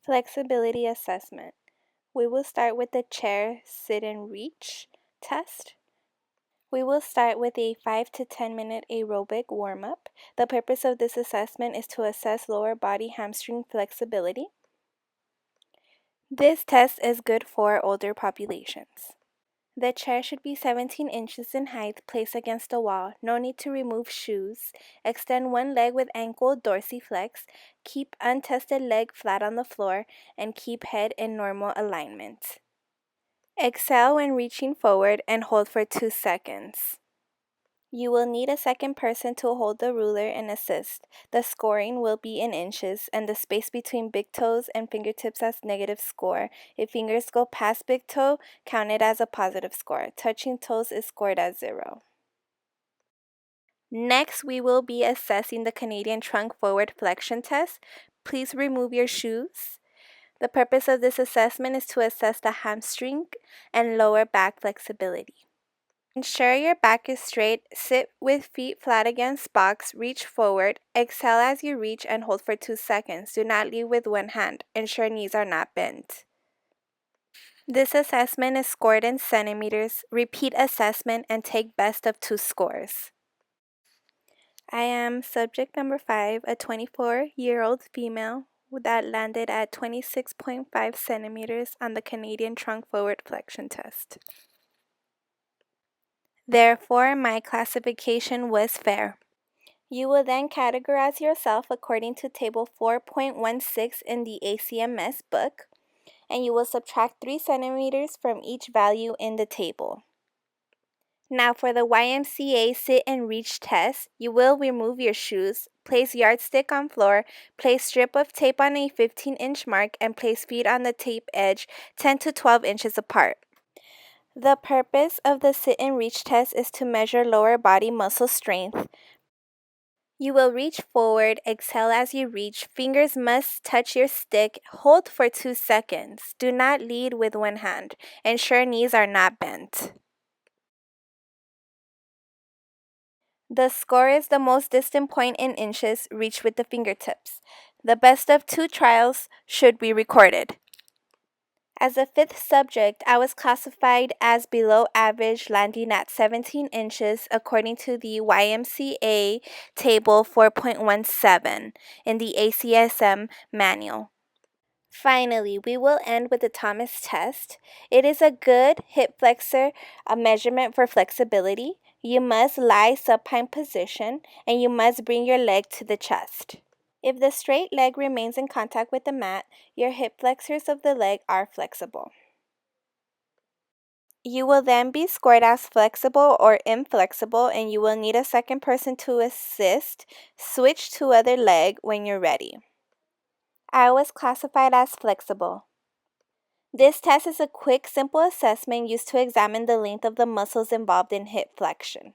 Flexibility assessment. We will start with the chair sit and reach test. We will start with a 5 to 10 minute aerobic warm-up. The purpose of this assessment is to assess lower body hamstring flexibility. This test is good for older populations. The chair should be 17 inches in height, placed against a wall. No need to remove shoes. Extend one leg with ankle dorsiflex. Keep untested leg flat on the floor and keep head in normal alignment. Exhale when reaching forward and hold for 2 seconds. You will need a second person to hold the ruler and assist. The scoring will be in inches and the space between big toes and fingertips as negative score. If fingers go past big toe, count it as a positive score. Touching toes is scored as 0. Next, we will be assessing the Canadian trunk forward flexion test. Please remove your shoes. The purpose of this assessment is to assess the hamstring and lower back flexibility. Ensure your back is straight, sit with feet flat against box, reach forward, exhale as you reach and hold for 2 seconds. Do not lead with one hand. Ensure knees are not bent. This assessment is scored in centimeters. Repeat assessment and take best of 2 scores. I am subject number 5, a 24-year-old female that landed at 26.5 centimeters on the Canadian trunk forward flexion test. Therefore, my classification was fair. You will then categorize yourself according to Table 4.16 in the ACMS book, and you will subtract 3 centimeters from each value in the table. Now for the YMCA sit and reach test, you will remove your shoes, place yardstick on floor, place strip of tape on a 15-inch mark, and place feet on the tape edge 10 to 12 inches apart. The purpose of the sit and reach test is to measure lower body muscle strength. You will reach forward, exhale as you reach. Fingers must touch your stick. Hold for 2 seconds. Do not lead with one hand. Ensure knees are not bent. The score is the most distant point in inches reached with the fingertips. The best of 2 trials should be recorded. As a 5th subject, I was classified as below average, landing at 17 inches according to the YMCA Table 4.17 in the ACSM manual. Finally, we will end with the Thomas test. It is a good hip flexor measurement for flexibility. You must lie supine position and you must bring your leg to the chest. If the straight leg remains in contact with the mat, your hip flexors of the leg are flexible. You will then be scored as flexible or inflexible, and you will need a second person to assist. Switch to other leg when you're ready. I was classified as flexible. This test is a quick, simple assessment used to examine the length of the muscles involved in hip flexion.